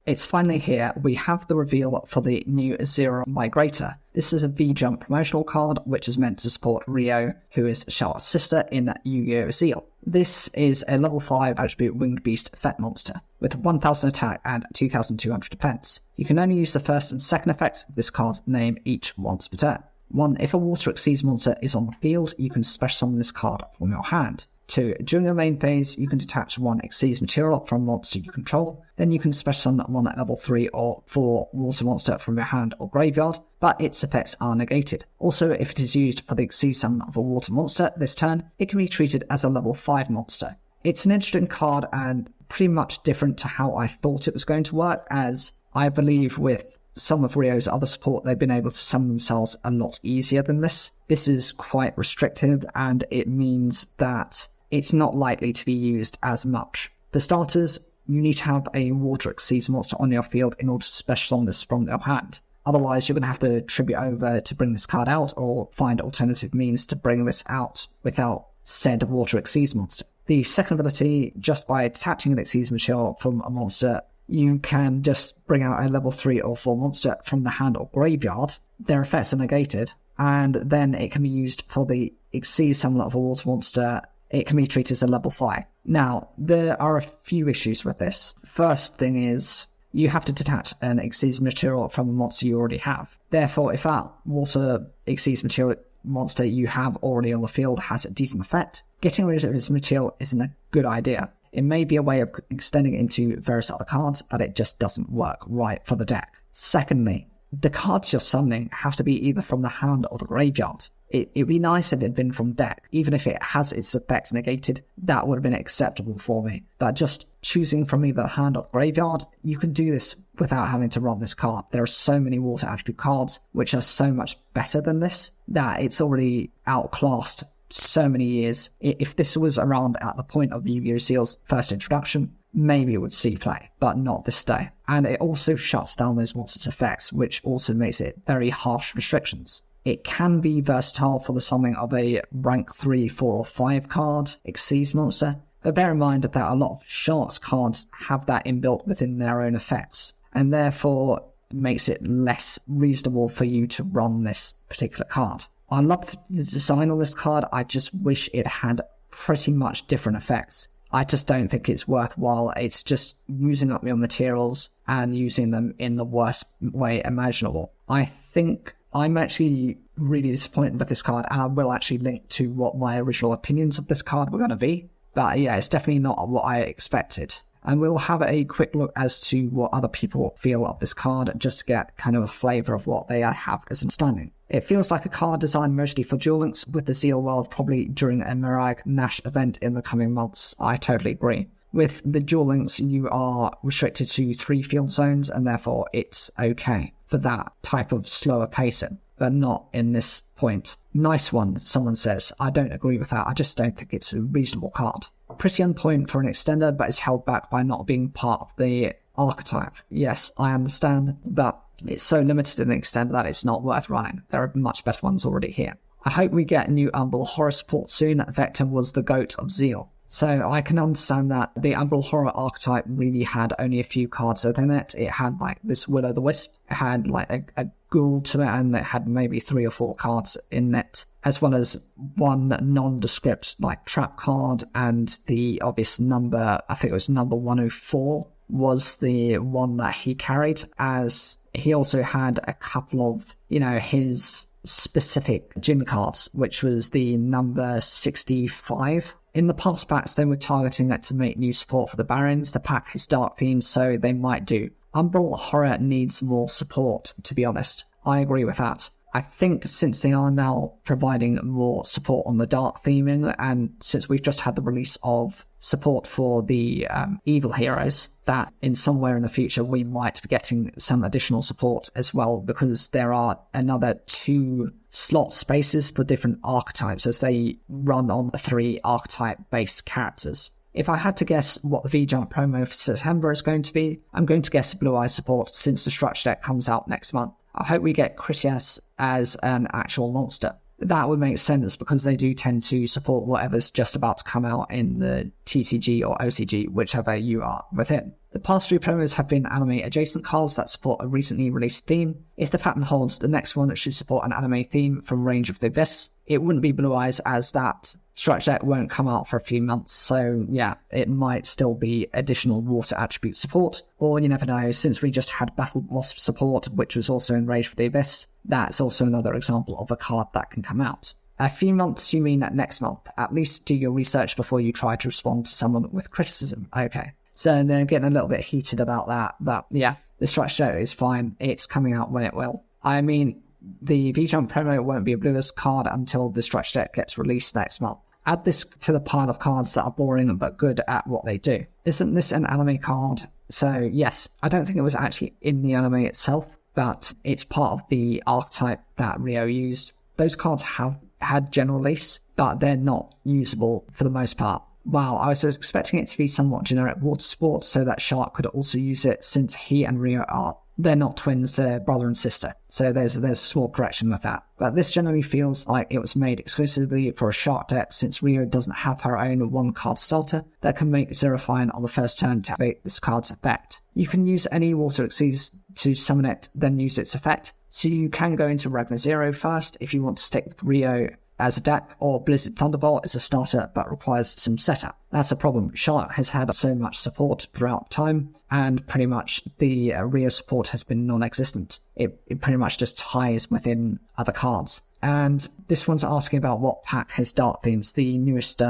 It's finally here. We have the reveal for the new zereort migrator. This is a V-Jump promotional card, which is meant to support Rio, who is Charlotte's sister in Yu-Gi-Oh! Zeal. This is a level 5 attribute winged beast effect monster, with 1000 attack and 2200 defense. You can only use the first and second effects of this card's name each once per turn. 1. If a water exceeds monster is on the field, you can special summon this card from your hand. 2. During your main phase, you can detach 1 Exceeds material from a monster you control. Then you can special summon 1 level 3 or 4 water monster from your hand or graveyard, but its effects are negated. Also, if it is used for the Exceed summon of a water monster this turn, it can be treated as a level 5 monster. It's an interesting card and pretty much different to how I thought it was going to work, as I believe with some of Rio's other support, they've been able to summon themselves a lot easier than this. This is quite restrictive, and it means that it's not likely to be used as much. For starters, you need to have a water exceeds monster on your field in order to special summon this from your hand. Otherwise, you're going to have to tribute over to bring this card out, or find alternative means to bring this out without said water exceeds monster. The second ability, just by detaching an exceeds material from a monster, you can just bring out a level 3 or 4 monster from the hand or graveyard. Their effects are negated, and then it can be used for the exceed summon of a water monster. It can be treated as a level 5. Now, there are a few issues with this. First thing is, you have to detach an exceeds material from a monster you already have. Therefore, if that water exceeds material monster you have already on the field has a decent effect, getting rid of its material isn't a good idea. It may be a way of extending it into various other cards, but it just doesn't work right for the deck. Secondly, the cards you're summoning have to be either from the hand or the graveyard. It'd be nice if it had been from deck. Even if it has its effects negated, that would have been acceptable for me. But just choosing from either hand or graveyard, you can do this without having to run this card. There are so many water attribute cards which are so much better than this that it's already outclassed so many years. If this was around at the point of Yu-Gi-Oh! Zeal's first introduction, maybe it would see play, but not this day. And it also shuts down those monsters' effects, which also makes it very harsh restrictions. It can be versatile for the summoning of a rank 3, 4 or 5 card Exceeds monster, but bear in mind that a lot of Sharks cards have that inbuilt within their own effects, and therefore makes it less reasonable for you to run this particular card. I love the design on this card, I just wish it had pretty much different effects. I just don't think it's worthwhile. It's just using up your materials and using them in the worst way imaginable. I think I'm actually really disappointed with this card, and I will actually link to what my original opinions of this card were going to be. But yeah, it's definitely not what I expected. And we'll have a quick look as to what other people feel of this card, just to get kind of a flavour of what they have as an understanding. It feels like a card designed mostly for Duel Links with the Zeal world, probably during a Mirag Nash event in the coming months. I totally agree. With the Duel Links, you are restricted to 3 field zones, and therefore it's okay for that type of slower pacing, but not in this point. Nice one, someone says. I don't agree with that. I just don't think it's a reasonable card. Pretty on point for an extender, but it's held back by not being part of the archetype. Yes, I understand, but it's so limited in the extender that it's not worth running. There are much better ones already here. I hope we get a new Umbral Horror support soon. Vector was the GOAT of Zeal, so I can understand that the Umbral Horror archetype really had only a few cards within it. It had like this Will-O-the-Wisp, it had like a ghoul to it, and it had maybe 3 or 4 cards in it, as well as one nondescript like trap card, and the obvious number, I think it was number 104, was the one that he carried, as he also had a couple of, his specific gym cards, which was the number 65. In the past packs, they were targeting it to make new support for the Barons. The pack is dark themed, so they might do. Umbral Horror needs more support, to be honest. I agree with that. I think since they are now providing more support on the dark theming, and since we've just had the release of support for the evil heroes, that in somewhere in the future we might be getting some additional support as well, because there are another 2 slot spaces for different archetypes as they run on the 3 archetype-based characters. If I had to guess what the V-Jump promo for September is going to be, I'm going to guess Blue Eye support since the structure deck comes out next month. I hope we get Critias as an actual monster. That would make sense because they do tend to support whatever's just about to come out in the TCG or OCG, whichever you are within. The past 3 promos have been anime adjacent cards that support a recently released theme. If the pattern holds, the next one should support an anime theme from Range of the Abyss. It wouldn't be Blue Eyes, as that structure deck won't come out for a few months, so yeah, it might still be additional water attribute support. Or you never know, since we just had Battle Wasp support, which was also in Rage of the Abyss, that's also another example of a card that can come out. A few months, you mean next month? At least do your research before you try to respond to someone with criticism. Okay. So they're getting a little bit heated about that, but yeah, the structure is fine. It's coming out when it will. I mean, the V-Jump promo won't be a blueless card until the structure deck gets released next month. Add this to the pile of cards that are boring but good at what they do. Isn't this an anime card? So yes, I don't think it was actually in the anime itself, but it's part of the archetype that Rio used. Those cards have had general release, but they're not usable for the most part. Wow, I was expecting it to be somewhat generic water sport so that Shark could also use it, since he and Rio they're not twins, they're brother and sister. So there's a small correction with that. But this generally feels like it was made exclusively for a Shark deck, since Rio doesn't have her own 1-card starter that can make Zero Fine on the first turn to activate this card's effect. You can use any water exceeds to summon it, then use its effect. So you can go into Ragnar Zero first if you want to stick with Rio as a deck, or Blizzard Thunderbolt as a starter but requires some setup. That's a problem. Shark has had so much support throughout time, and pretty much the Rio support has been non-existent. It pretty much just ties within other cards. And this one's asking about what pack has Dark Themes, the newest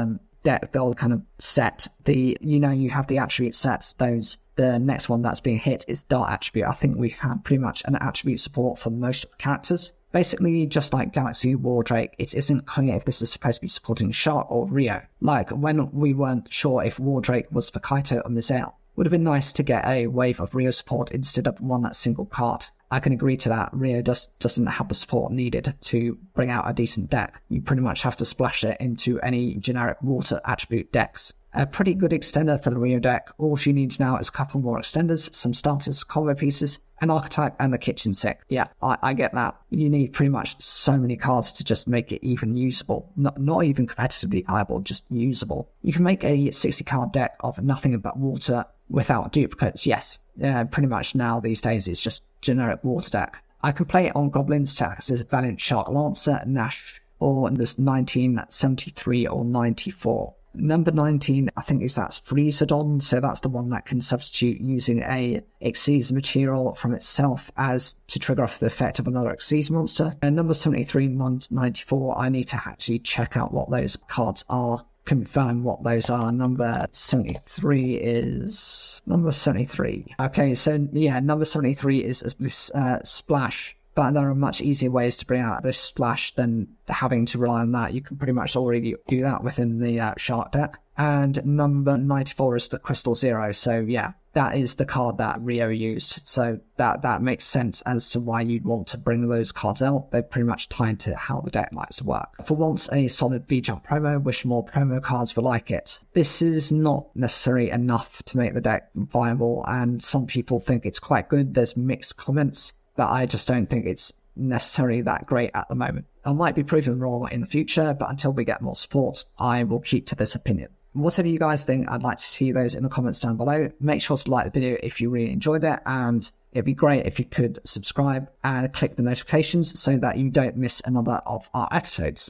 deck build kind of set. You have the attribute sets, the next one that's being hit is Dark Attribute. I think we have pretty much an attribute support for most of the characters. Basically, just like Galaxy Wardrake, it isn't clear if this is supposed to be supporting Shark or Rio. Like, when we weren't sure if Wardrake was for Kaito or Misael. Would have been nice to get a wave of Rio support instead of one single card. I can agree to that. Rio doesn't have the support needed to bring out a decent deck. You pretty much have to splash it into any generic water attribute decks. A pretty good extender for the Rio deck. All she needs now is a couple more extenders, some starters, combo pieces, an archetype, and the kitchen sink. Yeah, I get that. You need pretty much so many cards to just make it even usable. Not even competitively viable, just usable. You can make a 60-card deck of nothing but water without duplicates, yes. Pretty much now these days it's just generic water deck. I can play it on Goblins to act as Valiant Shark Lancer, Nash, or this 1973 or 94. Number 19, I think that's Freezadon, so that's the one that can substitute using a Xyz material from itself as to trigger off the effect of another Xyz monster. And number 73 and 94, I need to actually check out what those cards are, confirm what those are. Number 73 is... Number 73. Okay, so yeah, number 73 is this Splash. But there are much easier ways to bring out this Splash than having to rely on that. You can pretty much already do that within the Shark deck. And number 94 is the Crystal Zero. So yeah, that is the card that Rio used. So that makes sense as to why you'd want to bring those cards out. They're pretty much tied to how the deck likes to work. For once, a solid V-Jump promo. Wish more promo cards were like it. This is not necessarily enough to make the deck viable, and some people think it's quite good. There's mixed comments, but I just don't think it's necessarily that great at the moment. I might be proven wrong in the future, but until we get more support, I will keep to this opinion. Whatever you guys think, I'd like to see those in the comments down below. Make sure to like the video if you really enjoyed it, and it'd be great if you could subscribe and click the notifications so that you don't miss another of our episodes.